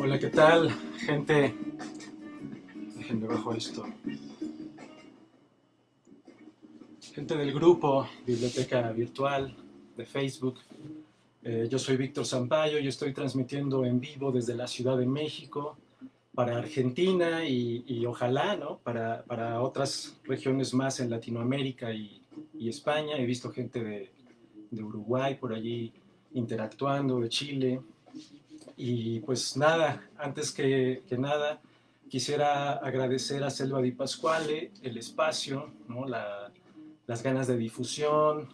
Hola, ¿qué tal, gente? Déjenme bajo esto. Gente del grupo Biblioteca Virtual de Facebook. Yo soy Víctor Sampaio y estoy transmitiendo en vivo desde la Ciudad de México para Argentina y ojalá, ¿no? Para otras regiones más en Latinoamérica y España. He visto gente de Uruguay por allí interactuando, de Chile. Y pues nada, antes que nada, quisiera agradecer a Selva Di Pasquale el espacio, ¿no? Las ganas de difusión,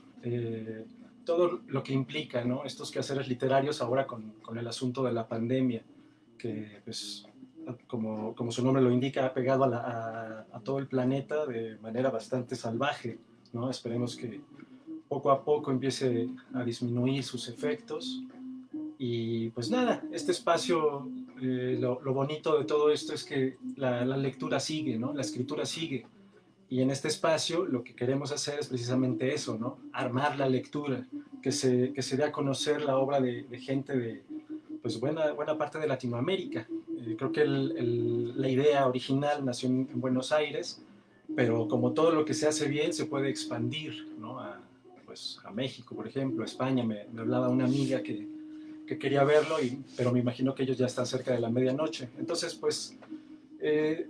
todo lo que implica, ¿no? Estos quehaceres literarios ahora con el asunto de la pandemia, que pues como su nombre lo indica, ha pegado a todo el planeta de manera bastante salvaje, ¿no? Esperemos que poco a poco empiece a disminuir sus efectos. Y pues nada, este espacio, lo bonito de todo esto es que la lectura sigue, ¿no? La escritura sigue. Y en este espacio lo que queremos hacer es precisamente eso, ¿no? Armar la lectura, que se dé a conocer la obra de gente de pues buena parte de Latinoamérica. Creo que la idea original nació en Buenos Aires, pero como todo lo que se hace bien se puede expandir, ¿no? Pues, a México, por ejemplo, a España. Me hablaba una amiga que quería verlo, pero me imagino que ellos ya están cerca de la medianoche. Entonces, pues,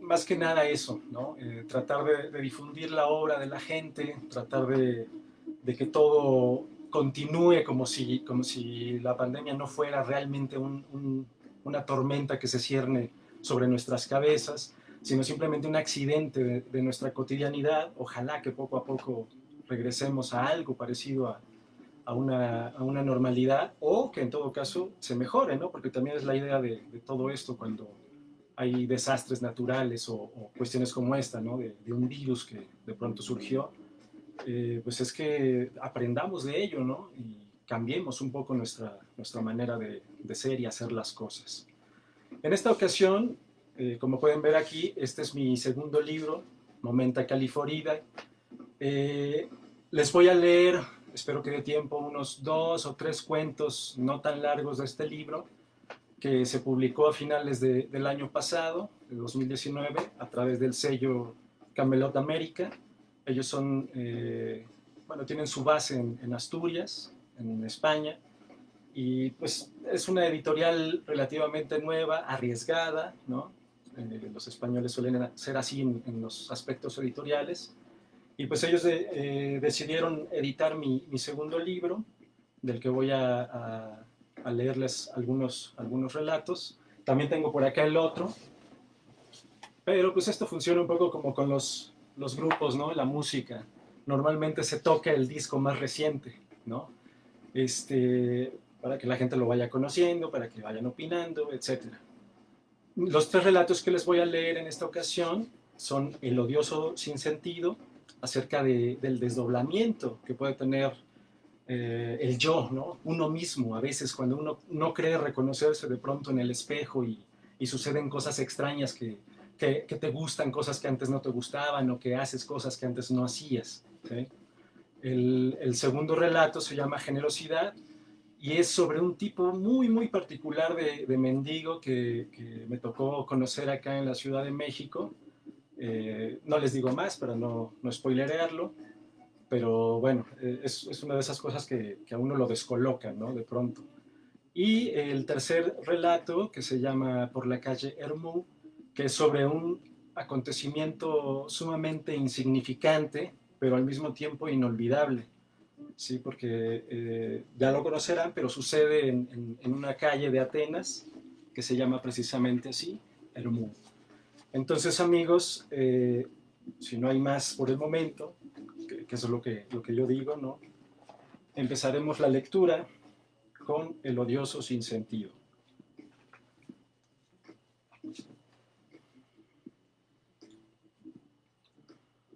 más que nada eso, ¿no? Tratar de difundir la obra de la gente, tratar de que todo continúe como si la pandemia no fuera realmente una tormenta que se cierne sobre nuestras cabezas, sino simplemente un accidente de nuestra cotidianidad. Ojalá que poco a poco regresemos a algo parecido a una normalidad, o que en todo caso se mejore, ¿no? Porque también es la idea de todo esto cuando hay desastres naturales o cuestiones como esta, ¿no? De un virus que de pronto surgió, pues es que aprendamos de ello, ¿no? Y cambiemos un poco nuestra manera de ser y hacer las cosas. En esta ocasión, como pueden ver aquí, este es mi segundo libro, Momenta Califorida. Eh, Les voy a leer, espero que dé tiempo, unos 2 o 3 cuentos no tan largos de este libro, que se publicó a finales del año pasado, de 2019, a través del sello Camelot América. Ellos bueno, tienen su base en Asturias, en España, y pues es una editorial relativamente nueva, arriesgada, ¿no? Los españoles suelen ser así en los aspectos editoriales. Y pues ellos decidieron editar mi segundo libro, del que voy a leerles algunos relatos. También tengo por acá el otro, pero pues esto funciona un poco como con los grupos, ¿no? La música. Normalmente se toca el disco más reciente, ¿no? Para que la gente lo vaya conociendo, para que vayan opinando, etcétera. Los 3 relatos que les voy a leer en esta ocasión son El odioso sin sentido, acerca del desdoblamiento que puede tener el yo, ¿no? Uno mismo, a veces cuando uno no cree reconocerse de pronto en el espejo y suceden cosas extrañas que te gustan, cosas que antes no te gustaban, o que haces cosas que antes no hacías, ¿sí? El segundo relato se llama Generosidad y es sobre un tipo muy particular de mendigo que me tocó conocer acá en la Ciudad de México. No les digo más para no spoilerearlo, pero bueno, es una de esas cosas que a uno lo descolocan, ¿no? De pronto. Y el tercer relato, que se llama Por la calle Hermú, que es sobre un acontecimiento sumamente insignificante, pero al mismo tiempo inolvidable, ¿sí? Porque ya lo conocerán, pero sucede en una calle de Atenas que se llama precisamente así, Hermú. Entonces, amigos, si no hay más por el momento, que eso es lo que yo digo, ¿no? Empezaremos la lectura con El odioso sin sentido.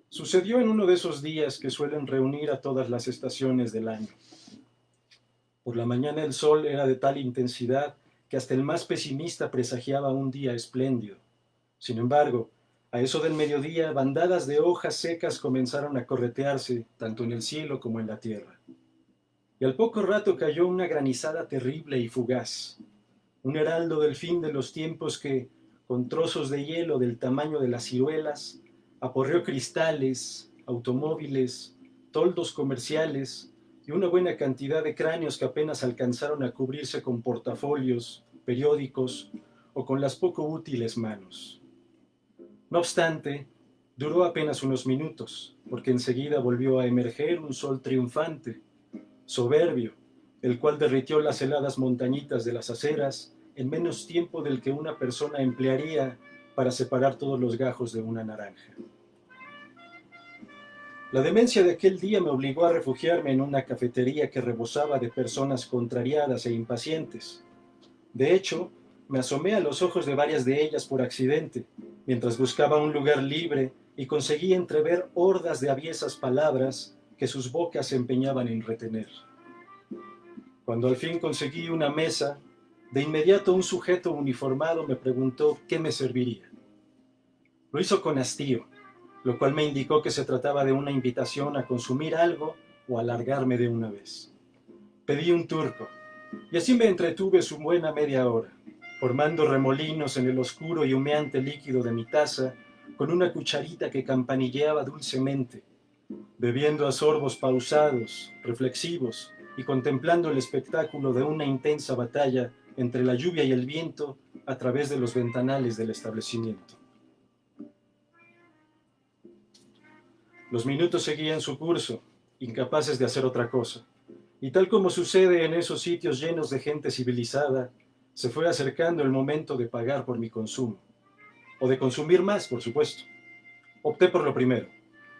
Sucedió en uno de esos días que suelen reunir a todas las estaciones del año. Por la mañana el sol era de tal intensidad que hasta el más pesimista presagiaba un día espléndido. Sin embargo, a eso del mediodía, bandadas de hojas secas comenzaron a corretearse tanto en el cielo como en la tierra. Y al poco rato cayó una granizada terrible y fugaz. un heraldo del fin de los tiempos que, con trozos de hielo del tamaño de las ciruelas, aporreó cristales, automóviles, toldos comerciales y una buena cantidad de cráneos que apenas alcanzaron a cubrirse con portafolios, periódicos o con las poco útiles manos. No obstante, duró apenas unos minutos, porque enseguida volvió a emerger un sol triunfante, soberbio, el cual derritió las heladas montañitas de las aceras en menos tiempo del que una persona emplearía para separar todos los gajos de una naranja. La demencia de aquel día me obligó a refugiarme en una cafetería que rebosaba de personas contrariadas e impacientes. De hecho, me asomé a los ojos de varias de ellas por accidente, mientras buscaba un lugar libre y conseguí entrever hordas de aviesas palabras que sus bocas se empeñaban en retener. Cuando al fin conseguí una mesa, de inmediato un sujeto uniformado me preguntó qué me serviría. Lo hizo con hastío, lo cual me indicó que se trataba de una invitación a consumir algo o a largarme de una vez. Pedí un turco, y así me entretuve su buena media hora, formando remolinos en el oscuro y humeante líquido de mi taza, con una cucharita que campanilleaba dulcemente, bebiendo a sorbos pausados, reflexivos, y contemplando el espectáculo de una intensa batalla entre la lluvia y el viento a través de los ventanales del establecimiento. Los minutos seguían su curso, incapaces de hacer otra cosa, y tal como sucede en esos sitios llenos de gente civilizada, se fue acercando el momento de pagar por mi consumo, o de consumir más, por supuesto. Opté por lo primero.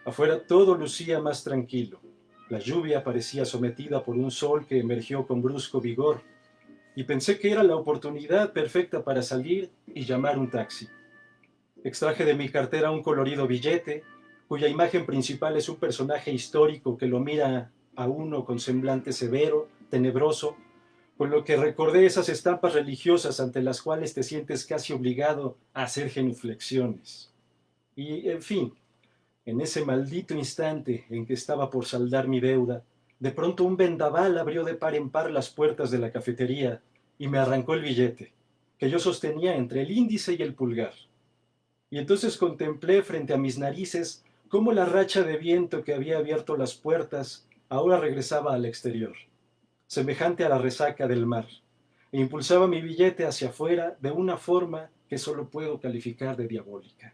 Afuera todo lucía más tranquilo. La lluvia parecía sometida por un sol que emergió con brusco vigor, y pensé que era la oportunidad perfecta para salir y llamar un taxi. Extraje de mi cartera un colorido billete, cuya imagen principal es un personaje histórico que lo mira a uno con semblante severo, tenebroso, con lo que recordé esas estampas religiosas ante las cuales te sientes casi obligado a hacer genuflexiones. Y, en fin, en ese maldito instante en que estaba por saldar mi deuda, de pronto un vendaval abrió de par en par las puertas de la cafetería y me arrancó el billete, que yo sostenía entre el índice y el pulgar. Y entonces contemplé frente a mis narices cómo la racha de viento que había abierto las puertas ahora regresaba al exterior, semejante a la resaca del mar, e impulsaba mi billete hacia afuera de una forma que solo puedo calificar de diabólica.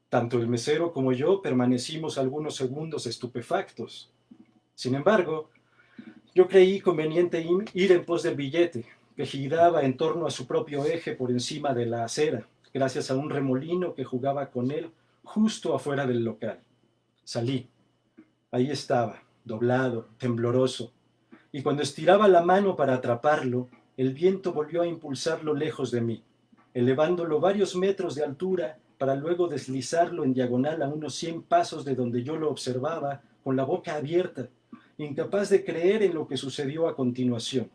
Tanto el mesero como yo permanecimos algunos segundos estupefactos. Sin embargo, yo creí conveniente ir en pos del billete, que giraba en torno a su propio eje por encima de la acera, gracias a un remolino que jugaba con él justo afuera del local. Salí. Ahí estaba, doblado, tembloroso, y cuando estiraba la mano para atraparlo, el viento volvió a impulsarlo lejos de mí, elevándolo varios metros de altura para luego deslizarlo en diagonal a unos 100 pasos de donde yo lo observaba con la boca abierta, incapaz de creer en lo que sucedió a continuación,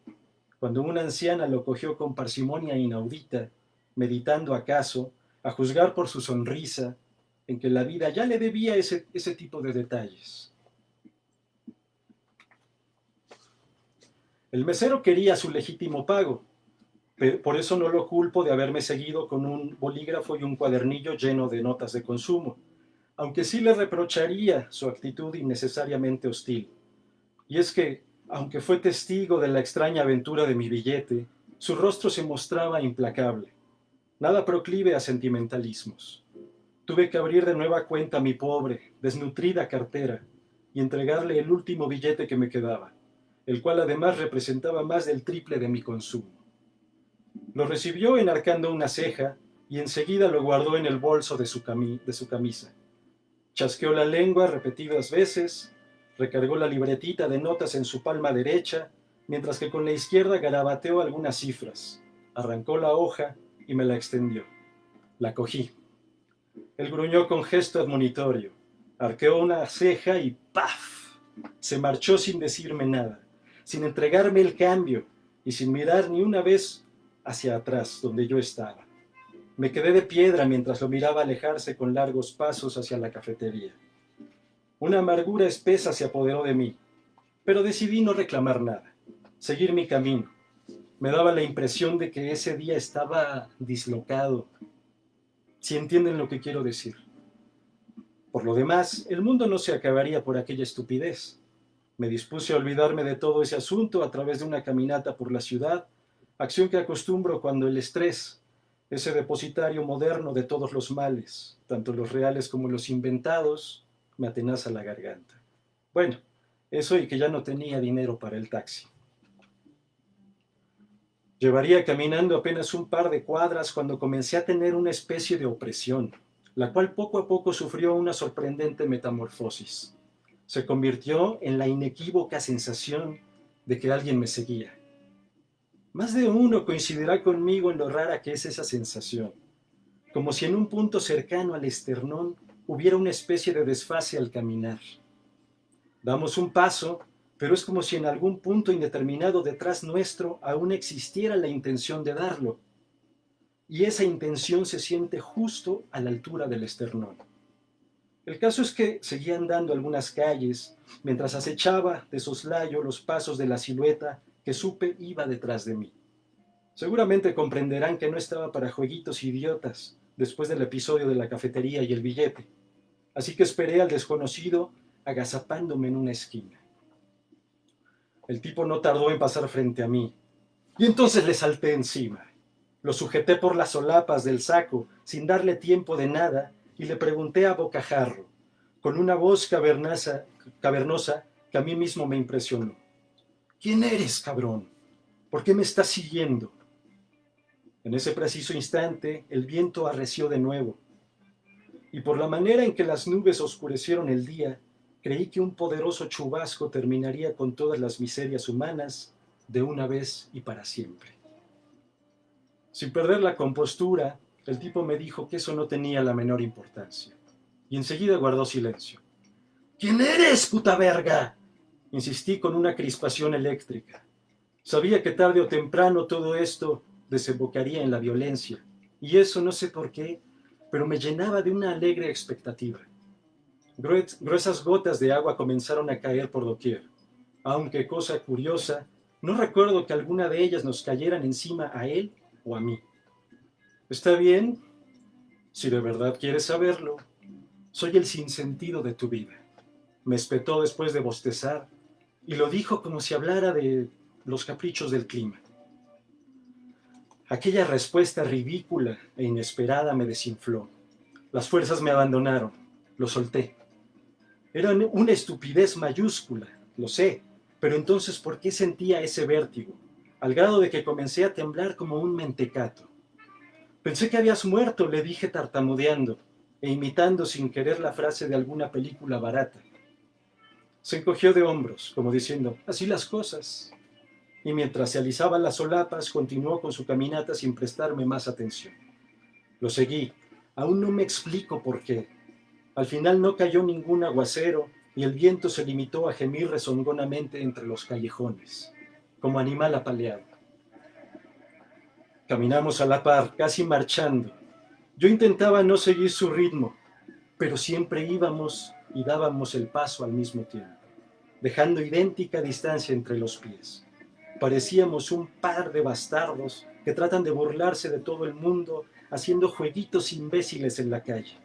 cuando una anciana lo cogió con parsimonia inaudita, meditando acaso, a juzgar por su sonrisa, en que la vida ya le debía ese tipo de detalles. El mesero quería su legítimo pago, por eso no lo culpo de haberme seguido con un bolígrafo y un cuadernillo lleno de notas de consumo, aunque sí le reprocharía su actitud innecesariamente hostil. Y es que, aunque fue testigo de la extraña aventura de mi billete, su rostro se mostraba implacable, nada proclive a sentimentalismos. Tuve que abrir de nueva cuenta mi pobre, desnutrida cartera y entregarle el último billete que me quedaba, el cual además representaba más del triple de mi consumo. Lo recibió enarcando una ceja y enseguida lo guardó en el bolso de su camisa. Chasqueó la lengua repetidas veces, recargó la libretita de notas en su palma derecha, mientras que con la izquierda garabateó algunas cifras. Arrancó la hoja y me la extendió. La cogí. Él gruñó con gesto admonitorio, arqueó una ceja y ¡paf! Se marchó sin decirme nada, sin entregarme el cambio y sin mirar ni una vez hacia atrás, donde yo estaba. Me quedé de piedra mientras lo miraba alejarse con largos pasos hacia la cafetería. Una amargura espesa se apoderó de mí, pero decidí no reclamar nada, seguir mi camino. Me daba la impresión de que ese día estaba dislocado, si entienden lo que quiero decir. Por lo demás, el mundo no se acabaría por aquella estupidez. Me dispuse a olvidarme de todo ese asunto a través de una caminata por la ciudad, acción que acostumbro cuando el estrés, ese depositario moderno de todos los males, tanto los reales como los inventados, me atenaza la garganta. Bueno, eso y que ya no tenía dinero para el taxi. Llevaría caminando apenas un par de cuadras cuando comencé a tener una especie de opresión, la cual poco a poco sufrió una sorprendente metamorfosis. Se convirtió en la inequívoca sensación de que alguien me seguía. Más de uno coincidirá conmigo en lo rara que es esa sensación, como si en un punto cercano al esternón hubiera una especie de desfase al caminar. Damos un paso, pero es como si en algún punto indeterminado detrás nuestro aún existiera la intención de darlo, y esa intención se siente justo a la altura del esternón. El caso es que seguía andando algunas calles, mientras acechaba de soslayo los pasos de la silueta que supe iba detrás de mí. Seguramente comprenderán que no estaba para jueguitos idiotas después del episodio de la cafetería y el billete, así que esperé al desconocido agazapándome en una esquina. El tipo no tardó en pasar frente a mí, y entonces le salté encima. Lo sujeté por las solapas del saco, sin darle tiempo de nada, y le pregunté a bocajarro, con una voz cavernosa que a mí mismo me impresionó. ¿Quién eres, cabrón? ¿Por qué me estás siguiendo? En ese preciso instante, el viento arreció de nuevo, y por la manera en que las nubes oscurecieron el día, creí que un poderoso chubasco terminaría con todas las miserias humanas de una vez y para siempre. Sin perder la compostura, el tipo me dijo que eso no tenía la menor importancia, y enseguida guardó silencio. ¿Quién eres, puta verga? Insistí con una crispación eléctrica. Sabía que tarde o temprano todo esto desembocaría en la violencia, y eso no sé por qué, pero me llenaba de una alegre expectativa. Gruesas gotas de agua comenzaron a caer por doquier, aunque, cosa curiosa, no recuerdo que alguna de ellas nos cayeran encima a él o a mí. ¿Está bien? Si de verdad quieres saberlo, soy el sinsentido de tu vida. Me espetó después de bostezar, y lo dijo como si hablara de los caprichos del clima. Aquella respuesta ridícula e inesperada me desinfló. Las fuerzas me abandonaron. Lo solté. Era una estupidez mayúscula, lo sé, pero entonces ¿por qué sentía ese vértigo? Al grado de que comencé a temblar como un mentecato. Pensé que habías muerto, le dije tartamudeando e imitando sin querer la frase de alguna película barata. Se encogió de hombros, como diciendo, así las cosas. Y mientras se alisaban las solapas, continuó con su caminata sin prestarme más atención. Lo seguí. Aún no me explico por qué. Al final no cayó ningún aguacero y el viento se limitó a gemir rezongonamente entre los callejones, como animal apaleado. Caminamos a la par, casi marchando. Yo intentaba no seguir su ritmo, pero siempre íbamos y dábamos el paso al mismo tiempo, dejando idéntica distancia entre los pies. Parecíamos un par de bastardos que tratan de burlarse de todo el mundo haciendo jueguitos imbéciles en la calle.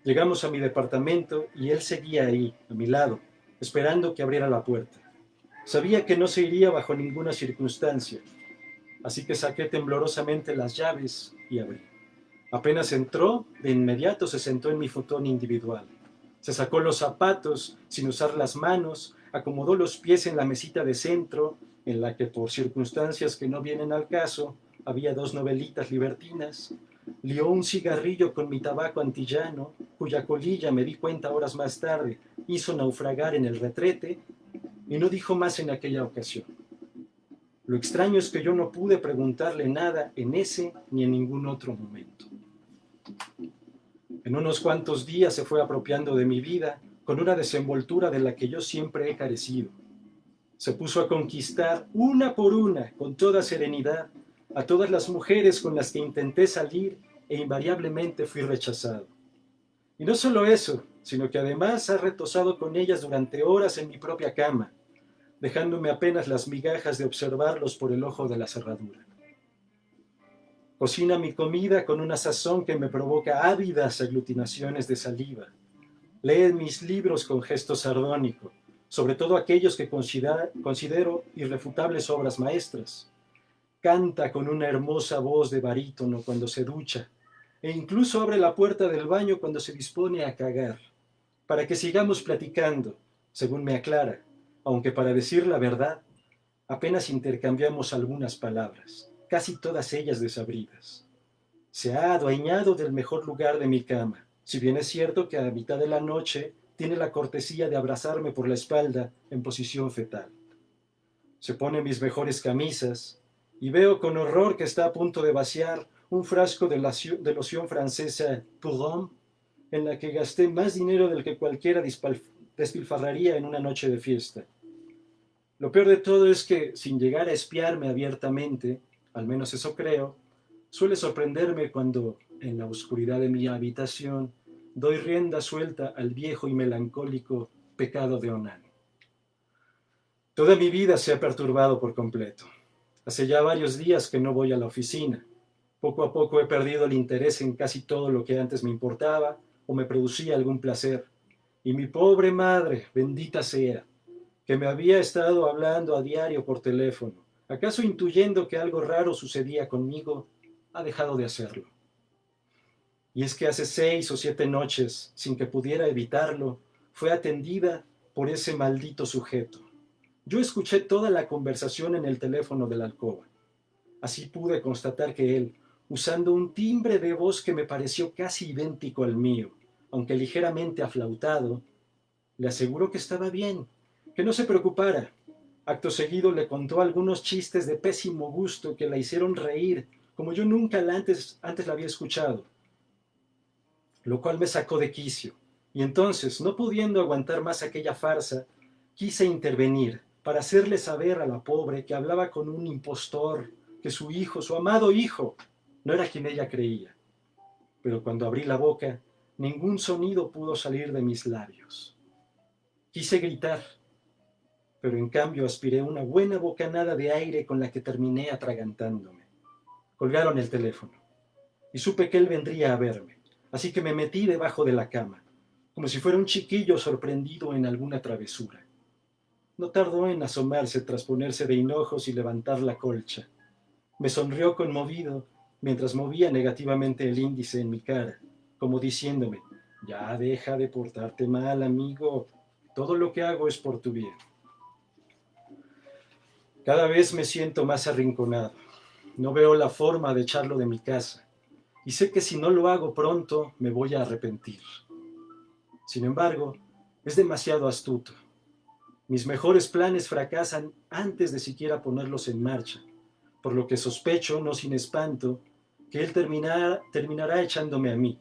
Llegamos a mi departamento y él seguía ahí, a mi lado, esperando que abriera la puerta. Sabía que no se iría bajo ninguna circunstancia, así que saqué temblorosamente las llaves y abrí. Apenas entró, de inmediato se sentó en mi futón individual. Se sacó los zapatos sin usar las manos, acomodó los pies en la mesita de centro, en la que por circunstancias que no vienen al caso, había 2 novelitas libertinas, lió un cigarrillo con mi tabaco antillano, cuya colilla, me di cuenta horas más tarde, hizo naufragar en el retrete, y no dijo más en aquella ocasión. Lo extraño es que yo no pude preguntarle nada en ese ni en ningún otro momento. En unos cuantos días se fue apropiando de mi vida con una desenvoltura de la que yo siempre he carecido. Se puso a conquistar una por una, con toda serenidad, a todas las mujeres con las que intenté salir e invariablemente fui rechazado. Y no solo eso, sino que además ha retosado con ellas durante horas en mi propia cama, dejándome apenas las migajas de observarlos por el ojo de la cerradura. Cocina mi comida con una sazón que me provoca ávidas aglutinaciones de saliva. Lee mis libros con gesto sardónico, sobre todo aquellos que considero irrefutables obras maestras. Canta con una hermosa voz de barítono cuando se ducha, e incluso abre la puerta del baño cuando se dispone a cagar, para que sigamos platicando, según me aclara, aunque para decir la verdad, apenas intercambiamos algunas palabras, casi todas ellas desabridas. Se ha adueñado del mejor lugar de mi cama, si bien es cierto que a mitad de la noche tiene la cortesía de abrazarme por la espalda en posición fetal. Se pone mis mejores camisas y veo con horror que está a punto de vaciar un frasco de loción francesa Pour Homme, en la que gasté más dinero del que cualquiera despilfarraría en una noche de fiesta. Lo peor de todo es que, sin llegar a espiarme abiertamente, al menos eso creo, suele sorprenderme cuando, en la oscuridad de mi habitación, doy rienda suelta al viejo y melancólico pecado de Onán. Toda mi vida se ha perturbado por completo. Hace ya varios días que no voy a la oficina. Poco a poco he perdido el interés en casi todo lo que antes me importaba o me producía algún placer. Y mi pobre madre, bendita sea, que me había estado hablando a diario por teléfono, acaso intuyendo que algo raro sucedía conmigo, ha dejado de hacerlo. Y es que hace 6 o 7 noches, sin que pudiera evitarlo, fue atendida por ese maldito sujeto. Yo escuché toda la conversación en el teléfono de la alcoba. Así pude constatar que él, usando un timbre de voz que me pareció casi idéntico al mío, aunque ligeramente aflautado, le aseguró que estaba bien, que no se preocupara. Acto seguido le contó algunos chistes de pésimo gusto que la hicieron reír, como yo nunca antes la había escuchado, lo cual me sacó de quicio. Y entonces, no pudiendo aguantar más aquella farsa, quise intervenir para hacerle saber a la pobre que hablaba con un impostor, que su hijo, su amado hijo, no era quien ella creía. Pero cuando abrí la boca, ningún sonido pudo salir de mis labios. Quise gritar, pero en cambio aspiré una buena bocanada de aire con la que terminé atragantándome. Colgaron el teléfono y supe que él vendría a verme, así que me metí debajo de la cama, como si fuera un chiquillo sorprendido en alguna travesura. No tardó en asomarse tras ponerse de hinojos y levantar la colcha. Me sonrió conmovido mientras movía negativamente el índice en mi cara, como diciéndome, ya deja de portarte mal, amigo, todo lo que hago es por tu bien. Cada vez me siento más arrinconado. No veo la forma de echarlo de mi casa y sé que si no lo hago pronto me voy a arrepentir. Sin embargo, es demasiado astuto. Mis mejores planes fracasan antes de siquiera ponerlos en marcha, por lo que sospecho, no sin espanto, que él terminará echándome a mí.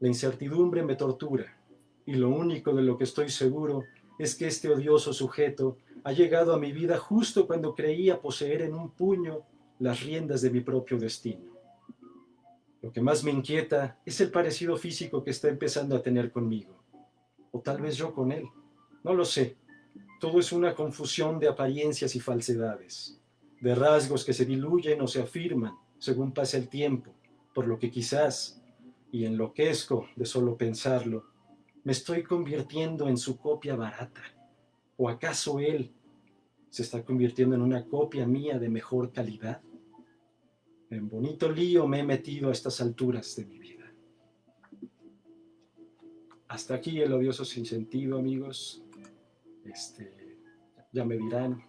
La incertidumbre me tortura, y lo único de lo que estoy seguro es que este odioso sujeto ha llegado a mi vida justo cuando creía poseer en un puño las riendas de mi propio destino. Lo que más me inquieta es el parecido físico que está empezando a tener conmigo, o tal vez yo con él. No lo sé. Todo es una confusión de apariencias y falsedades, de rasgos que se diluyen o se afirman según pasa el tiempo, por lo que quizás, y enloquezco de solo pensarlo, me estoy convirtiendo en su copia barata. ¿O acaso él se está convirtiendo en una copia mía de mejor calidad? En bonito lío me he metido a estas alturas de mi vida. Hasta aquí el odioso sinsentido, amigos. Ya me dirán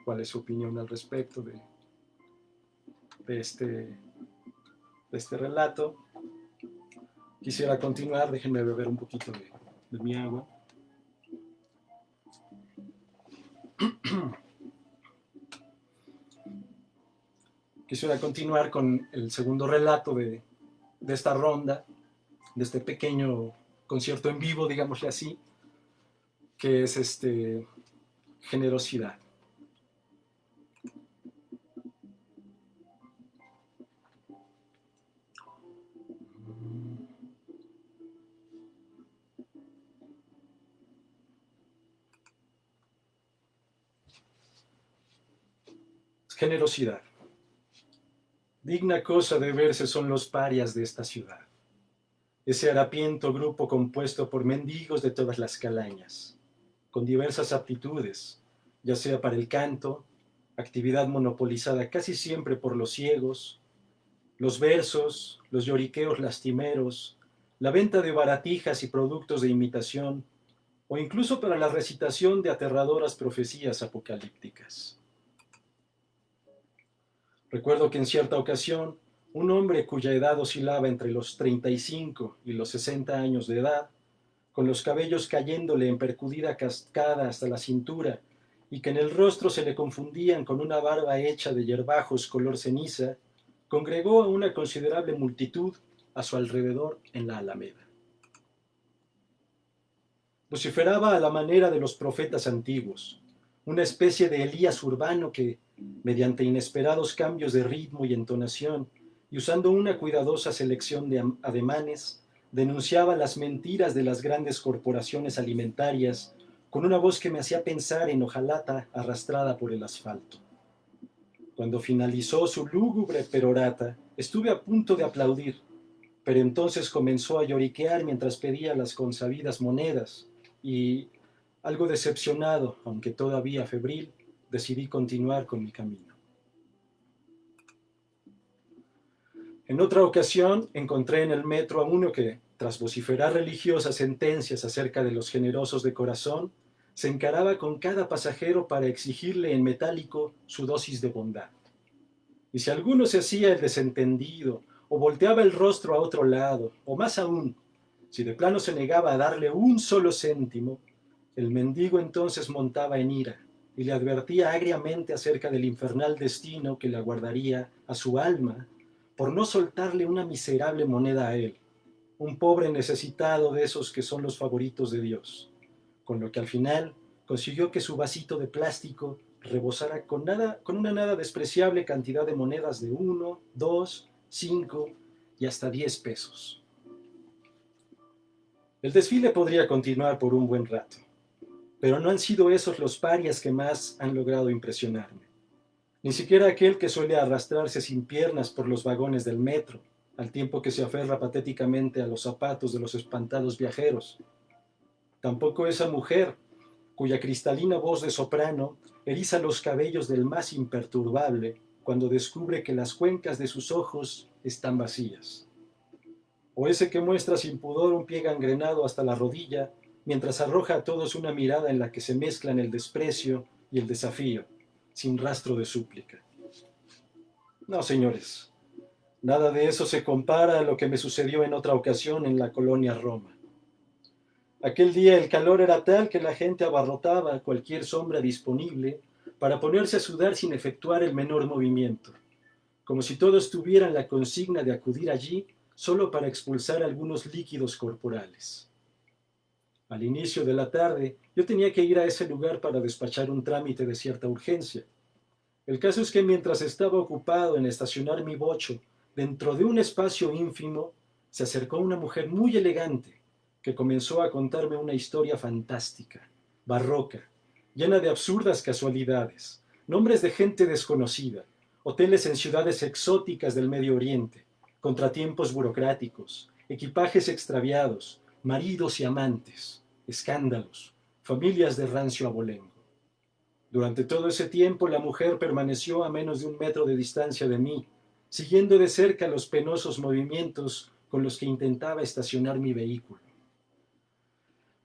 cuál es su opinión al respecto de, este, de este relato. Quisiera continuar, déjenme beber un poquito de mi agua. Quisiera continuar con el segundo relato de esta ronda, de este pequeño concierto en vivo, digámosle así, que es generosidad. Generosidad. Digna cosa de verse son los parias de esta ciudad. Ese harapiento grupo compuesto por mendigos de todas las calañas, con diversas aptitudes, ya sea para el canto, actividad monopolizada casi siempre por los ciegos, los versos, los lloriqueos lastimeros, la venta de baratijas y productos de imitación, o incluso para la recitación de aterradoras profecías apocalípticas. Recuerdo que en cierta ocasión, un hombre cuya edad oscilaba entre los 35 y los 60 años de edad, con los cabellos cayéndole en percudida cascada hasta la cintura, y que en el rostro se le confundían con una barba hecha de hierbajos color ceniza, congregó a una considerable multitud a su alrededor en la Alameda. Vociferaba a la manera de los profetas antiguos, una especie de Elías urbano que, mediante inesperados cambios de ritmo y entonación, y usando una cuidadosa selección de ademanes, denunciaba las mentiras de las grandes corporaciones alimentarias con una voz que me hacía pensar en hojalata arrastrada por el asfalto. Cuando finalizó su lúgubre perorata, estuve a punto de aplaudir, pero entonces comenzó a lloriquear mientras pedía las consabidas monedas y, algo decepcionado, aunque todavía febril, decidí continuar con mi camino. En otra ocasión encontré en el metro a uno que, tras vociferar religiosas sentencias acerca de los generosos de corazón, se encaraba con cada pasajero para exigirle en metálico su dosis de bondad. Y si alguno se hacía el desentendido, o volteaba el rostro a otro lado, o más aún, si de plano se negaba a darle un solo céntimo, el mendigo entonces montaba en ira y le advertía agriamente acerca del infernal destino que le aguardaría a su alma por no soltarle una miserable moneda a él, un pobre necesitado de esos que son los favoritos de Dios, con lo que al final consiguió que su vasito de plástico rebosara con una nada despreciable cantidad de monedas de 1, 2, 5 y hasta 10 pesos. El desfile podría continuar por un buen rato, pero no han sido esos los parias que más han logrado impresionarme. Ni siquiera aquel que suele arrastrarse sin piernas por los vagones del metro, al tiempo que se aferra patéticamente a los zapatos de los espantados viajeros. Tampoco esa mujer, cuya cristalina voz de soprano eriza los cabellos del más imperturbable cuando descubre que las cuencas de sus ojos están vacías. O ese que muestra sin pudor un pie gangrenado hasta la rodilla, mientras arroja a todos una mirada en la que se mezclan el desprecio y el desafío, sin rastro de súplica. No, señores, nada de eso se compara a lo que me sucedió en otra ocasión en la colonia Roma. Aquel día el calor era tal que la gente abarrotaba cualquier sombra disponible para ponerse a sudar sin efectuar el menor movimiento, como si todos tuvieran la consigna de acudir allí solo para expulsar algunos líquidos corporales. Al inicio de la tarde, yo tenía que ir a ese lugar para despachar un trámite de cierta urgencia. El caso es que mientras estaba ocupado en estacionar mi bocho dentro de un espacio ínfimo, se acercó una mujer muy elegante que comenzó a contarme una historia fantástica, barroca, llena de absurdas casualidades, nombres de gente desconocida, hoteles en ciudades exóticas del Medio Oriente, contratiempos burocráticos, equipajes extraviados, maridos y amantes, escándalos, familias de rancio abolengo. Durante todo ese tiempo la mujer permaneció a menos de 1 metro de distancia de mí, siguiendo de cerca los penosos movimientos con los que intentaba estacionar mi vehículo.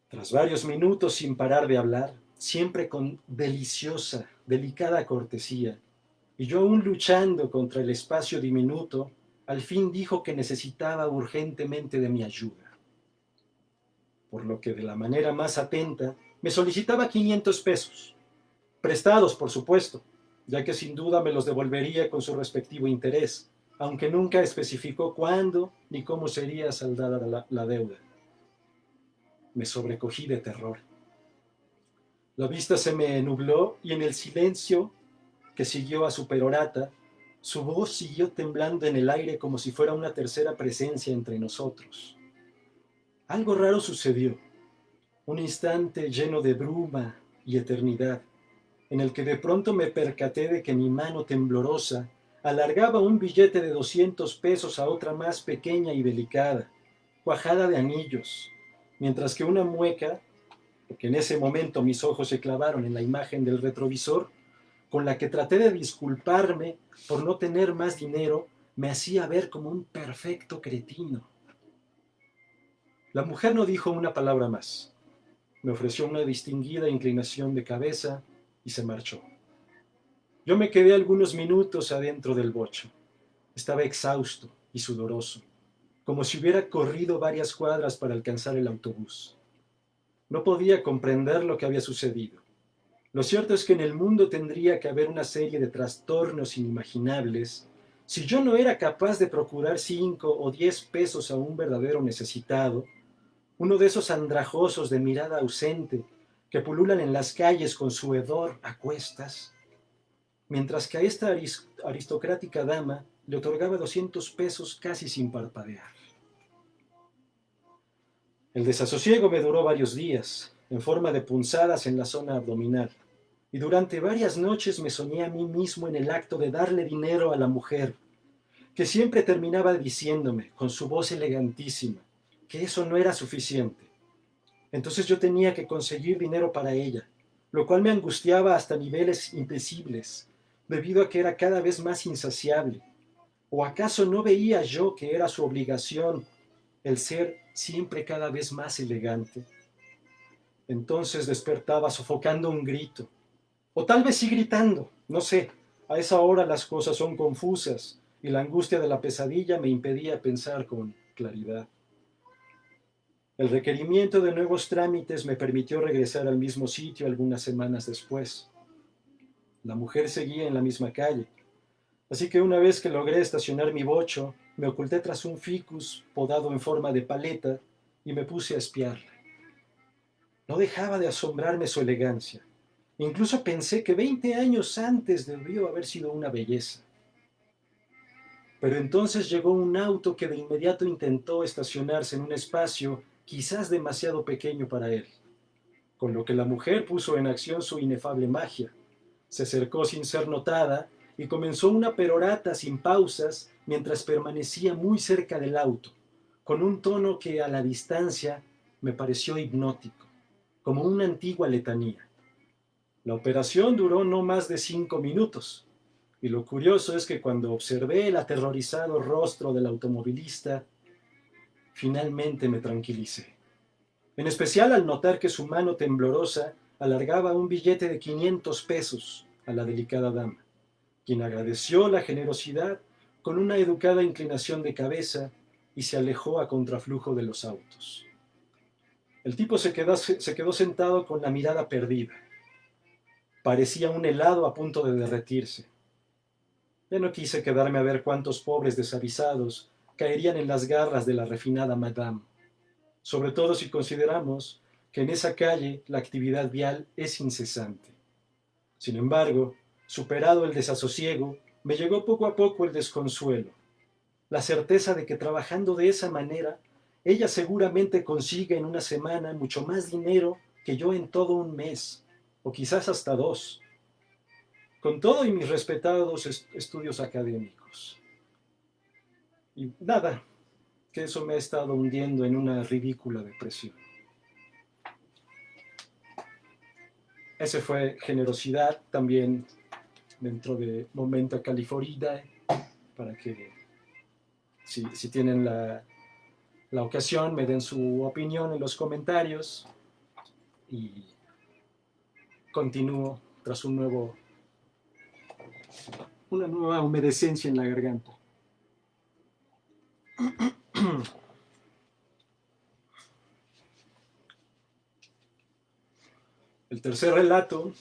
Tras varios minutos sin parar de hablar, siempre con deliciosa, delicada cortesía, y yo aún luchando contra el espacio diminuto, al fin dijo que necesitaba urgentemente de mi ayuda. Por lo que de la manera más atenta me solicitaba 500 pesos, prestados por supuesto, ya que sin duda me los devolvería con su respectivo interés, aunque nunca especificó cuándo ni cómo sería saldada la deuda. Me sobrecogí de terror. La vista se me nubló y en el silencio que siguió a su perorata, su voz siguió temblando en el aire como si fuera una tercera presencia entre nosotros. Algo raro sucedió, un instante lleno de bruma y eternidad, en el que de pronto me percaté de que mi mano temblorosa alargaba un billete de 200 pesos a otra más pequeña y delicada, cuajada de anillos, mientras que una mueca, porque en ese momento mis ojos se clavaron en la imagen del retrovisor, con la que traté de disculparme por no tener más dinero, me hacía ver como un perfecto cretino. La mujer no dijo una palabra más. Me ofreció una distinguida inclinación de cabeza y se marchó. Yo me quedé algunos minutos adentro del bocho. Estaba exhausto y sudoroso, como si hubiera corrido varias cuadras para alcanzar el autobús. No podía comprender lo que había sucedido. Lo cierto es que en el mundo tendría que haber una serie de trastornos inimaginables si yo no era capaz de procurar 5 o 10 pesos a un verdadero necesitado, uno de esos andrajosos de mirada ausente que pululan en las calles con su hedor a cuestas, mientras que a esta aristocrática dama le otorgaba 200 pesos casi sin parpadear. El desasosiego me duró varios días, en forma de punzadas en la zona abdominal, y durante varias noches me soñé a mí mismo en el acto de darle dinero a la mujer, que siempre terminaba diciéndome, con su voz elegantísima, que eso no era suficiente. Entonces yo tenía que conseguir dinero para ella, lo cual me angustiaba hasta niveles indecibles, debido a que era cada vez más insaciable. ¿O acaso no veía yo que era su obligación el ser siempre cada vez más elegante? Entonces despertaba sofocando un grito, o tal vez sí gritando, no sé. A esa hora las cosas son confusas y la angustia de la pesadilla me impedía pensar con claridad. El requerimiento de nuevos trámites me permitió regresar al mismo sitio algunas semanas después. La mujer seguía en la misma calle, así que una vez que logré estacionar mi bocho, me oculté tras un ficus podado en forma de paleta y me puse a espiarla. No dejaba de asombrarme su elegancia. Incluso pensé que 20 años antes debió haber sido una belleza. Pero entonces llegó un auto que de inmediato intentó estacionarse en un espacio quizás demasiado pequeño para él, con lo que la mujer puso en acción su inefable magia. Se acercó sin ser notada y comenzó una perorata sin pausas mientras permanecía muy cerca del auto, con un tono que a la distancia me pareció hipnótico, como una antigua letanía. La operación duró no más de 5 minutos, y lo curioso es que cuando observé el aterrorizado rostro del automovilista, finalmente me tranquilicé. En especial al notar que su mano temblorosa alargaba un billete de 500 pesos a la delicada dama, quien agradeció la generosidad con una educada inclinación de cabeza y se alejó a contraflujo de los autos. El tipo se quedó sentado con la mirada perdida. Parecía un helado a punto de derretirse. Ya no quise quedarme a ver cuántos pobres desavisados caerían en las garras de la refinada madame, sobre todo si consideramos que en esa calle la actividad vial es incesante. Sin embargo, superado el desasosiego, me llegó poco a poco el desconsuelo, la certeza de que trabajando de esa manera, ella seguramente consigue en una semana mucho más dinero que yo en todo un mes, o quizás hasta 2, con todo y mis respetados estudios académicos. Y nada, que eso me ha estado hundiendo en una ridícula depresión. Ese fue generosidad también dentro de Momento Califorida, para que si tienen la ocasión me den su opinión en los comentarios y continúo tras una nueva humedecencia en la garganta. El tercer relato,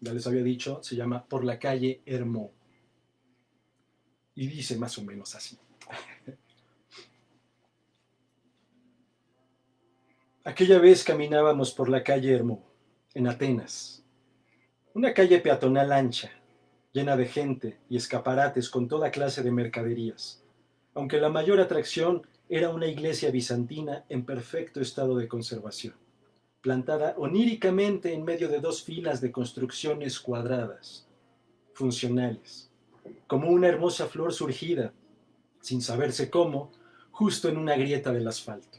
ya les había dicho, se llama Por la calle Hermó. Y dice más o menos así. Aquella vez caminábamos por la calle Hermó, en Atenas. Una calle peatonal ancha, llena de gente y escaparates con toda clase de mercaderías, aunque la mayor atracción era una iglesia bizantina en perfecto estado de conservación. plantada oníricamente en medio de dos filas de construcciones cuadradas, funcionales, como una hermosa flor surgida, sin saberse cómo, justo en una grieta del asfalto.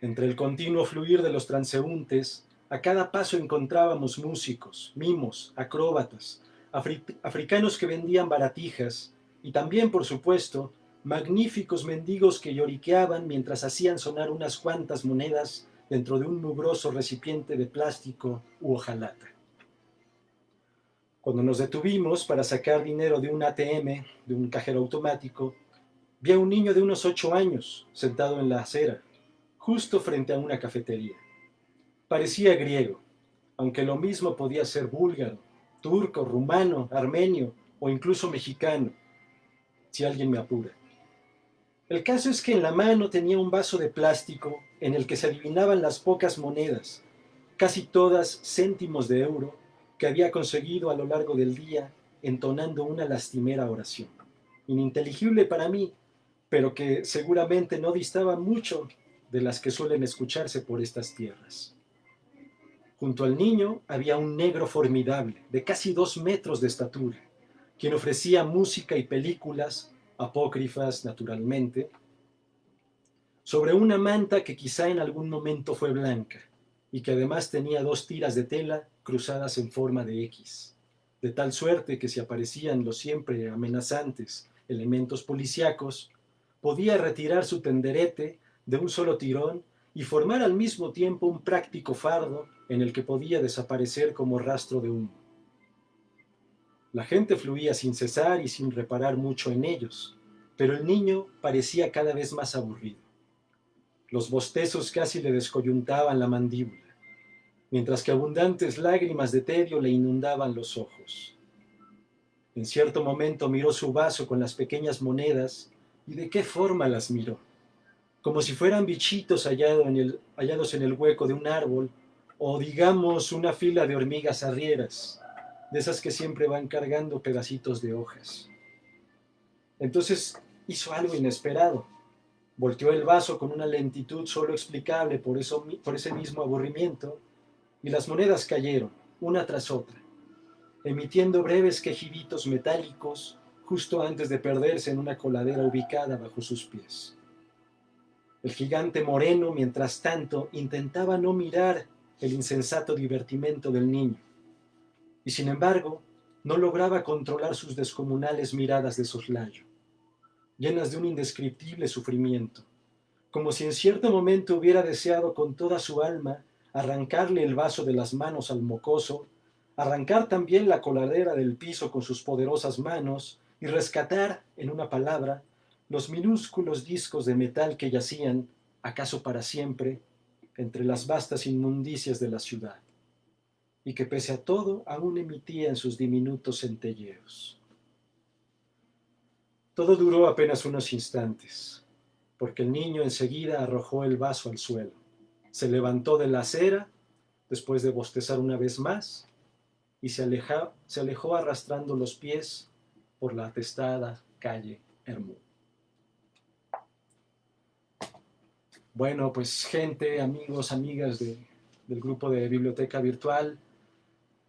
Entre el continuo fluir de los transeúntes, a cada paso encontrábamos músicos, mimos, acróbatas, africanos que vendían baratijas y también, por supuesto, magníficos mendigos que lloriqueaban mientras hacían sonar unas cuantas monedas dentro de un mugroso recipiente de plástico u hojalata. Cuando nos detuvimos para sacar dinero de un ATM, de un cajero automático, vi a un niño de unos 8 años sentado en la acera, justo frente a una cafetería. Parecía griego, aunque lo mismo podía ser búlgaro, turco, rumano, armenio o incluso mexicano, si alguien me apura. El caso es que en la mano tenía un vaso de plástico en el que se adivinaban las pocas monedas, casi todas céntimos de euro, que había conseguido a lo largo del día entonando una lastimera oración, ininteligible para mí, pero que seguramente no distaba mucho de las que suelen escucharse por estas tierras. Junto al niño había un negro formidable, de casi 2 metros de estatura, quien ofrecía música y películas, apócrifas naturalmente, sobre una manta que quizá en algún momento fue blanca y que además tenía 2 tiras de tela cruzadas en forma de X, de tal suerte que si aparecían los siempre amenazantes elementos policíacos, podía retirar su tenderete de un solo tirón y formar al mismo tiempo un práctico fardo en el que podía desaparecer como rastro de humo. La gente fluía sin cesar y sin reparar mucho en ellos, pero el niño parecía cada vez más aburrido. Los bostezos casi le descoyuntaban la mandíbula, mientras que abundantes lágrimas de tedio le inundaban los ojos. En cierto momento miró su vaso con las pequeñas monedas y de qué forma las miró, como si fueran bichitos hallados en el hueco de un árbol o digamos una fila de hormigas arrieras, de esas que siempre van cargando pedacitos de hojas. Entonces hizo algo inesperado. Volteó el vaso con una lentitud solo explicable por ese mismo aburrimiento y las monedas cayeron, una tras otra, emitiendo breves quejiditos metálicos justo antes de perderse en una coladera ubicada bajo sus pies. El gigante moreno, mientras tanto, intentaba no mirar el insensato divertimento del niño, y sin embargo, no lograba controlar sus descomunales miradas de soslayo, llenas de un indescriptible sufrimiento, como si en cierto momento hubiera deseado con toda su alma arrancarle el vaso de las manos al mocoso, arrancar también la coladera del piso con sus poderosas manos y rescatar, en una palabra, los minúsculos discos de metal que yacían, acaso para siempre, entre las vastas inmundicias de la ciudad, y que pese a todo aún emitían sus diminutos centelleos. Todo duró apenas unos instantes, porque el niño enseguida arrojó el vaso al suelo. Se levantó de la acera, después de bostezar una vez más, y se alejó arrastrando los pies por la atestada calle Hermú. Bueno, pues gente, amigos, amigas del grupo de Biblioteca Virtual,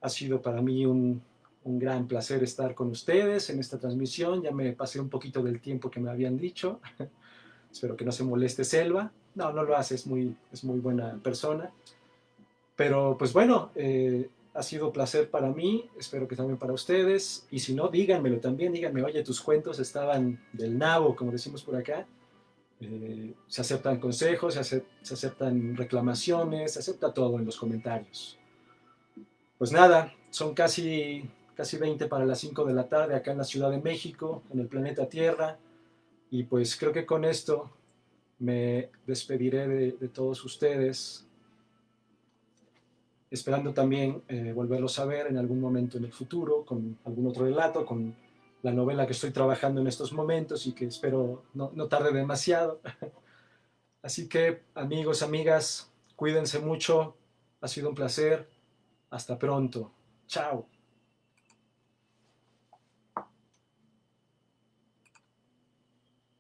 ha sido para mí un gran placer estar con ustedes en esta transmisión. Ya me pasé un poquito del tiempo que me habían dicho. Espero que no se moleste Selva. No, no lo hace, es muy buena persona. Pero pues bueno, ha sido un placer para mí, espero que también para ustedes. Y si no, díganmelo también, díganme, oye, tus cuentos estaban del nabo, como decimos por acá. Se aceptan consejos, se aceptan reclamaciones, se acepta todo en los comentarios. Pues nada, son casi 20 para las 5 de la tarde acá en la Ciudad de México, en el planeta Tierra. Y pues creo que con esto me despediré de todos ustedes, esperando también volverlos a ver en algún momento en el futuro, con algún otro relato, con la novela que estoy trabajando en estos momentos y que espero no tarde demasiado. Así que, amigos, amigas, cuídense mucho, ha sido un placer, hasta pronto, chao.